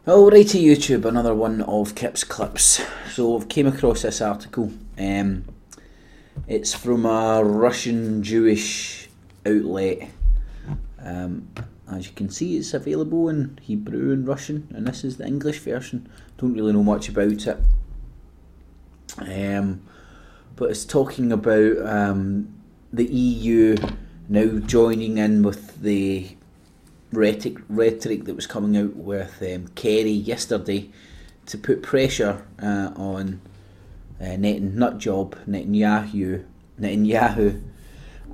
Alrighty YouTube, another one of Kip's Clips. So I've came across this article. It's from a Russian Jewish outlet. As you can see, it's available in Hebrew and Russian, and this is the English version. Don't really know much about it. But it's talking about the EU now joining in with the rhetoric that was coming out with Kerry yesterday to put pressure on Netanyahu,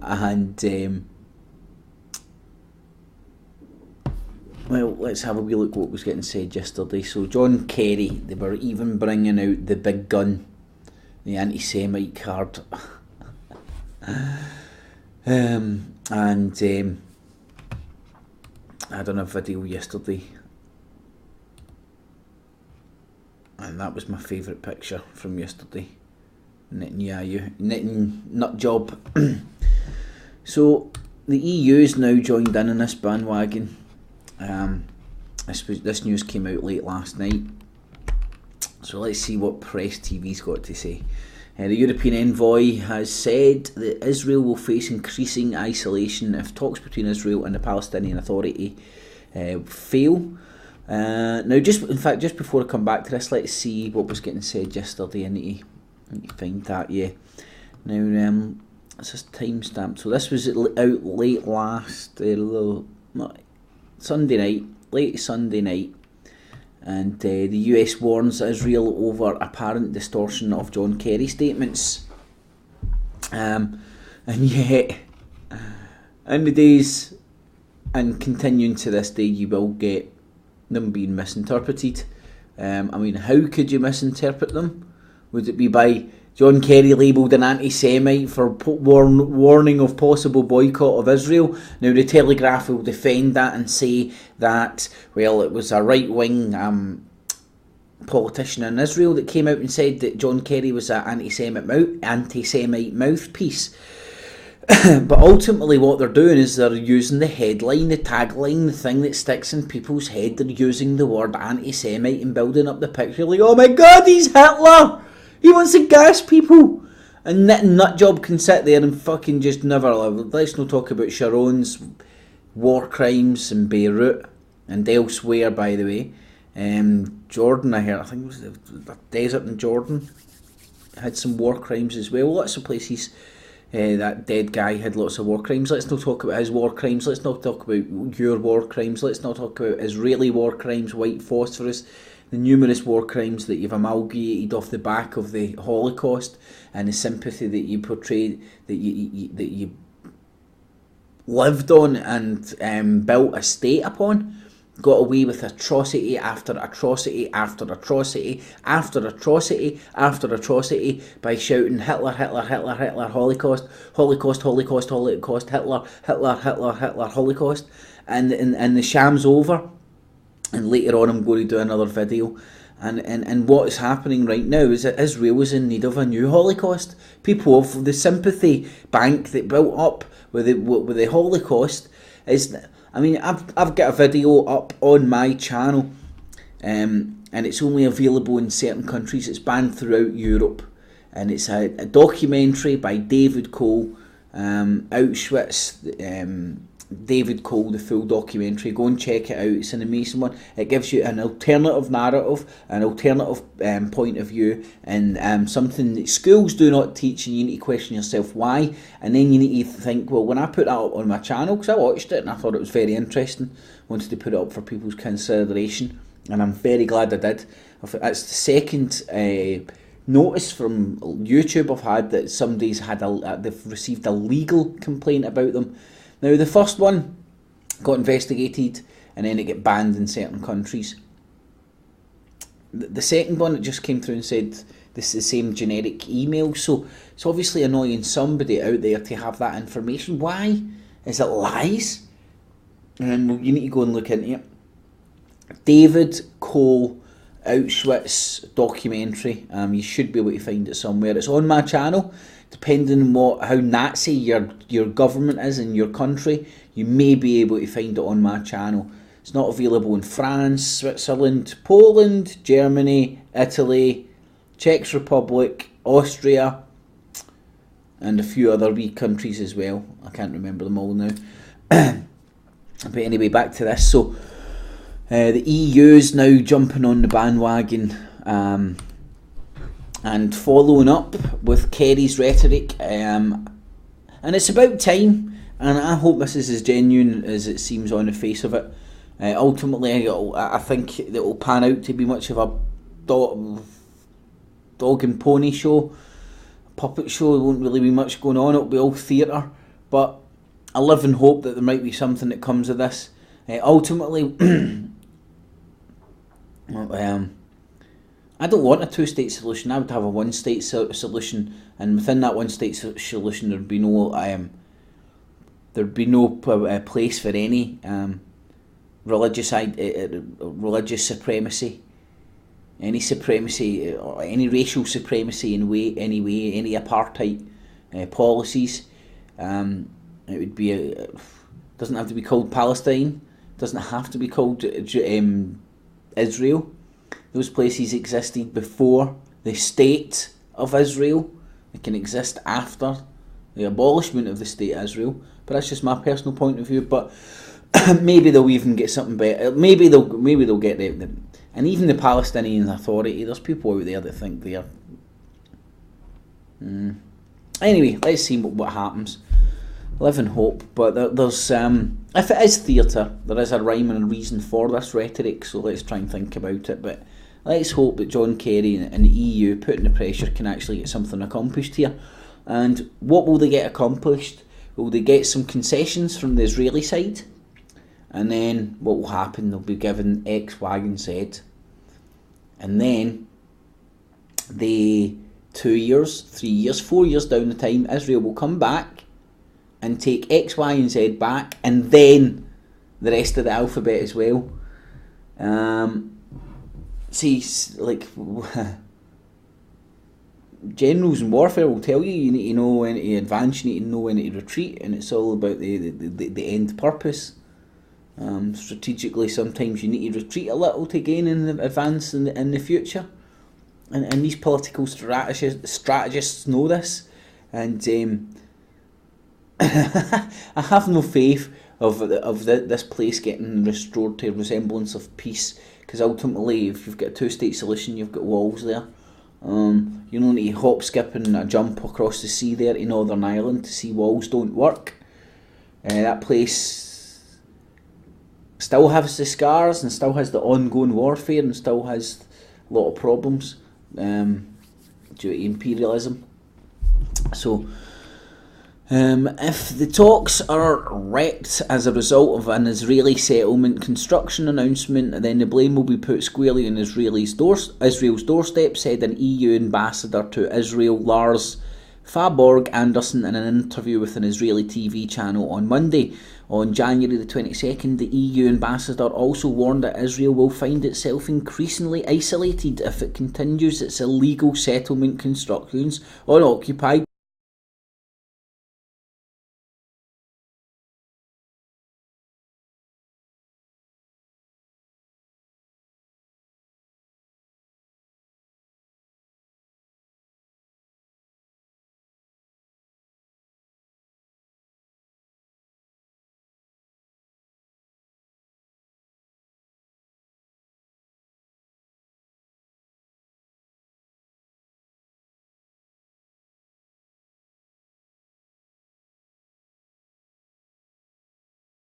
and well, let's have a wee look what was getting said yesterday. So John Kerry, they were even bringing out the big gun, the Anti Semite card, and I done a video yesterday, and that was my favourite picture from yesterday. Nut job. So the EU's now joined in on this bandwagon. This news came out late last night, so let's see what Press TV's got to say. The European envoy has said that Israel will face increasing isolation if talks between Israel and the Palestinian Authority fail. Now, just before I come back to this, let's see what was getting said yesterday. I need to find that. Yeah. Now, it's just timestamp. So this was out late last Sunday night, late Sunday night. And the US warns Israel over apparent distortion of John Kerry statements. And yet, in the days and continuing to this day, you will get them being misinterpreted. I mean, how could you misinterpret them? Would it be by John Kerry labelled an anti-Semite for warning of possible boycott of Israel? Now the Telegraph will defend that and say that, well, it was a right-wing politician in Israel that came out and said that John Kerry was an anti-Semite mouthpiece. But ultimately what they're doing is they're using the headline, the tagline, the thing that sticks in people's head. They're using the word anti-Semite and building up the picture like, oh my god, he's Hitler! He wants to gas people, and Nutjob can sit there and fucking just never. Let's not talk about Sharon's war crimes in Beirut and elsewhere. By the way, Jordan, I think it was the desert in Jordan, had some war crimes as well. Lots of places. That dead guy had lots of war crimes. Let's not talk about his war crimes. Let's not talk about your war crimes. Let's not talk about Israeli war crimes, white phosphorus, the numerous war crimes that you've amalgamated off the back of the Holocaust, and the sympathy that you portrayed, that you lived on and built a state upon. Got away with atrocity after atrocity after atrocity after atrocity after atrocity by shouting Hitler, Hitler, Hitler, Hitler, Holocaust, Holocaust, Holocaust, Holocaust, Hitler, Hitler, Hitler, Hitler, Holocaust, and the sham's over. And later on I'm going to do another video. And what is happening right now is that Israel is in need of a new Holocaust. People of the sympathy bank that built up with the Holocaust is... I mean, I've got a video up on my channel, and it's only available in certain countries. It's banned throughout Europe, and it's a documentary by David Cole, Auschwitz. David Cole, the full documentary. Go and check it out. It's an amazing one. It gives you an alternative narrative, an alternative point of view, and something that schools do not teach, and you need to question yourself why. And then you need to think, well, when I put that up on my channel, because I watched it and I thought it was very interesting, wanted to put it up for people's consideration, and I'm very glad I did. That's the second notice from YouTube I've had that somebody's had they've received a legal complaint about them. Now, the first one got investigated and then it got banned in certain countries. The second one, it just came through and said this is the same generic email. So it's obviously annoying somebody out there to have that information. Why? Is it lies? And you need to go and look into it. David Cole Auschwitz documentary. You should be able to find it somewhere. It's on my channel. Depending on how Nazi your government is in your country, you may be able to find it on my channel. It's not available in France, Switzerland, Poland, Germany, Italy, Czech Republic, Austria, and a few other wee countries as well. I can't remember them all now. But anyway, back to this. So the EU is now jumping on the bandwagon and following up with Kerry's rhetoric. And it's about time. And I hope this is as genuine as it seems on the face of it. Ultimately, I think it will pan out to be much of a dog and pony show, puppet show. There won't really be much going on. It'll be all theatre. But I live in hope that there might be something that comes of this. Ultimately, I don't want a two-state solution. I would have a one-state solution, and within that one-state solution, there'd be no place for any religious supremacy, any supremacy or any racial supremacy in any apartheid policies. It would be doesn't have to be called Palestine. Doesn't have to be called Israel. Those places existed before the state of Israel. They can exist after the abolishment of the state of Israel. But that's just my personal point of view. But maybe they'll even get something better. Maybe they'll get the and even the Palestinian Authority. There's people out there that think they are. Anyway, let's see what happens. Live in hope. But there's if it is theatre, there is a rhyme and a reason for this rhetoric. So let's try and think about it. But let's hope that John Kerry and the EU, putting the pressure, can actually get something accomplished here. And what will they get accomplished? Will they get some concessions from the Israeli side? And then what will happen? They'll be given X, Y and Z. And then 2 years, 3 years, 4 years down the time, Israel will come back and take X, Y and Z back, and then the rest of the alphabet as well. Generals in warfare will tell you need to know when to advance, you need to know when to retreat, and it's all about the end purpose. Strategically, sometimes you need to retreat a little to gain in the advance in the future, and these political strategists know this, and I have no faith of this place getting restored to a resemblance of peace, because ultimately, if you've got a two-state solution, you've got walls there. You don't need to hop, skip and a jump across the sea there to Northern Ireland to see walls don't work. That place still has the scars and still has the ongoing warfare and still has a lot of problems due to imperialism. So if the talks are wrecked as a result of an Israeli settlement construction announcement, then the blame will be put squarely on Israel's doorstep, said an EU ambassador to Israel, Lars Faborg Anderson, in an interview with an Israeli TV channel on Monday. On January the 22nd, the EU ambassador also warned that Israel will find itself increasingly isolated if it continues its illegal settlement constructions on occupied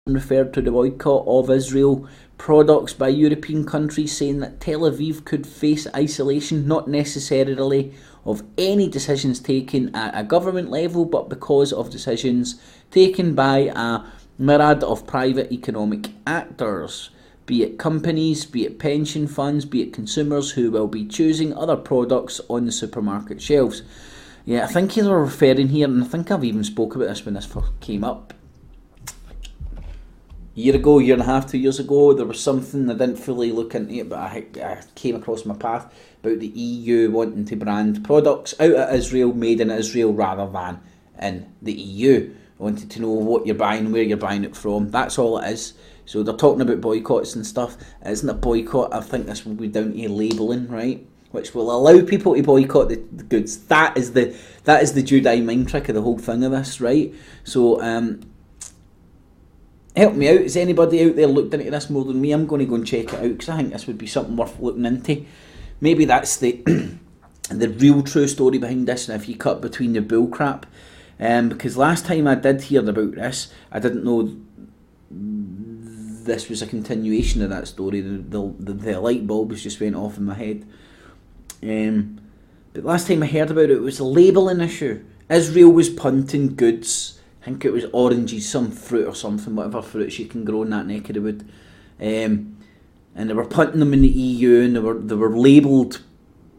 referred to the boycott of Israel products by European countries, saying that Tel Aviv could face isolation not necessarily of any decisions taken at a government level, but because of decisions taken by a myriad of private economic actors, be it companies, be it pension funds, be it consumers who will be choosing other products on the supermarket shelves. Yeah, I think you're referring here, and I think I've even spoke about this when this first came up. Year and a half, 2 years ago, there was something, I didn't fully look into it, but I came across my path about the EU wanting to brand products out of Israel, made in Israel rather than in the EU. I wanted to know what you're buying, where you're buying it from, that's all it is. So they're talking about boycotts and stuff. It isn't a boycott. I think this will be down to labelling, right? Which will allow people to boycott the goods. That is the Judai mind trick of the whole thing of this, right? So help me out. Has anybody out there looked into this more than me? I'm going to go and check it out because I think this would be something worth looking into. Maybe that's the the real true story behind this, and if you cut between the bull crap. Because last time I did hear about this, I didn't know this was a continuation of that story. The light bulbs just went off in my head. But last time I heard about it was a labelling issue. Israel was punting goods. I think it was oranges, some fruit or something, whatever fruits you can grow in that neck of the wood. And they were punting them in the EU, and they were labelled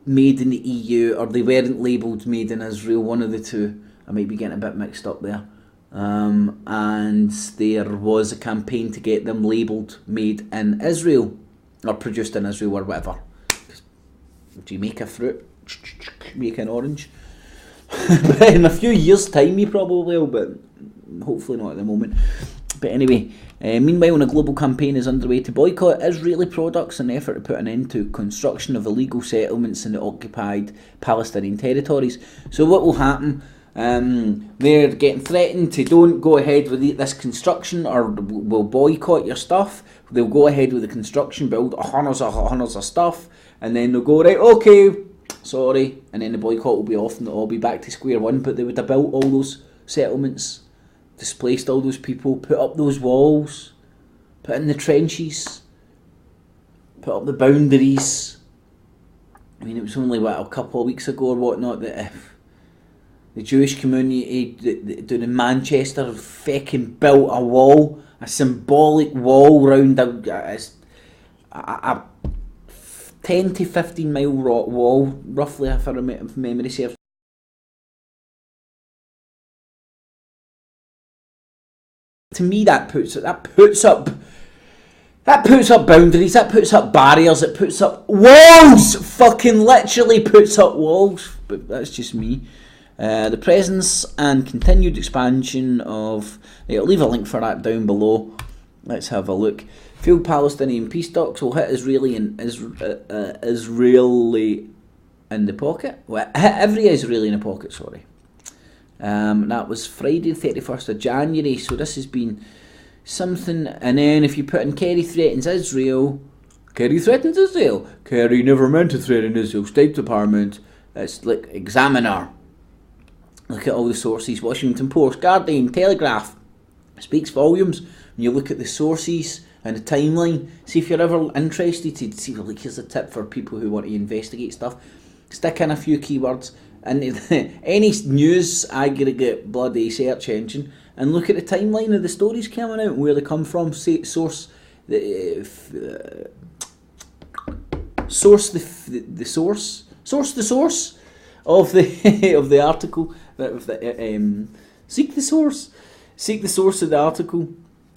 made in the EU, or they weren't labelled made in Israel, one of the two. I might be getting a bit mixed up there. And there was a campaign to get them labelled made in Israel, or produced in Israel, or whatever. Do you make a fruit? Make an orange? But in a few years' time, you probably will, but hopefully not at the moment. But anyway, meanwhile, a global campaign is underway to boycott Israeli products in an effort to put an end to construction of illegal settlements in the occupied Palestinian territories. So what will happen? They're getting threatened to don't go ahead with this construction, or we'll boycott your stuff. They'll go ahead with the construction, build hundreds of stuff, and then they'll go, right, okay, sorry, and then the boycott will be off and it'll all be back to square one. But they would have built all those settlements, displaced all those people, put up those walls, put in the trenches, put up the boundaries. I mean, it was only, a couple of weeks ago or whatnot that if the Jewish community down in Manchester fucking built a wall, a symbolic wall round a 10 to 15 mile wall, roughly, if memory serves. To me, that puts up boundaries, that puts up barriers, it puts up walls. Fucking literally puts up walls. But that's just me. The presence and continued expansion of... I'll leave a link for that down below. Let's have a look. Failed Palestinian peace talks will hit Israeli in the pocket. Well, hit every Israeli in the pocket, sorry. That was Friday 31st of January, so this has been something. And then if you put in Kerry threatens Israel, Kerry never meant to threaten Israel, State Department. It's like Examiner. Look at all the sources. Washington Post, Guardian, Telegraph. Speaks volumes when you look at the sources and the timeline. See if you're ever interested to see, like, here's a tip for people who want to investigate stuff. Stick in a few keywords into any news aggregate bloody search engine and look at the timeline of the stories coming out and where they come from. Source the source of the of the article. Seek the source of the article,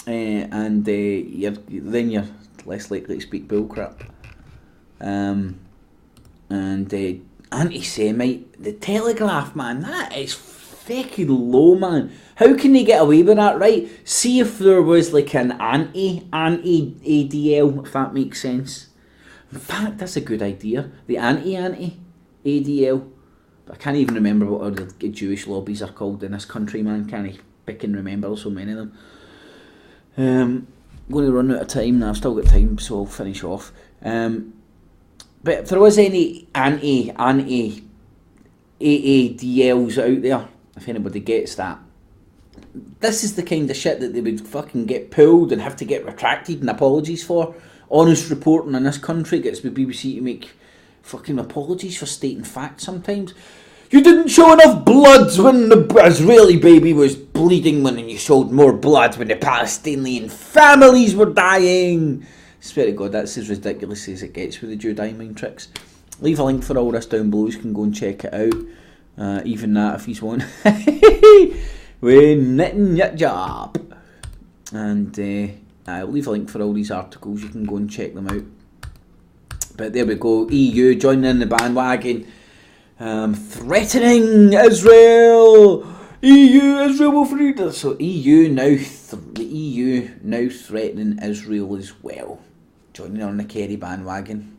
and then you're less likely to speak bullcrap. And Anti Semite, the Telegraph, man, that is fucking low, man. How can they get away with that, right? See if there was like an anti-ADL, if that makes sense. In fact, that's a good idea. The anti-ADL. I can't even remember what other Jewish lobbies are called in this country, man. Can't I pick and remember so many of them. I'm going to run out of time now. I've still got time, so I'll finish off. But if there was any anti-AADLs out there, if anybody gets that, this is the kind of shit that they would fucking get pulled and have to get retracted and apologies for. Honest reporting in this country gets the BBC to make fucking apologies for stating facts sometimes. You didn't show enough blood when the Israeli baby was bleeding, when you showed more blood when the Palestinian families were dying. I swear to God, that's as ridiculous as it gets with the Judai mind tricks. Leave a link for all this down below, you can go and check it out. Even that if he's one. We're knitting your job. And I'll leave a link for all these articles, you can go and check them out. But there we go, EU joining in the bandwagon, threatening Israel. EU, Israel will free. So EU now, the EU now threatening Israel as well, joining on the Kerry bandwagon.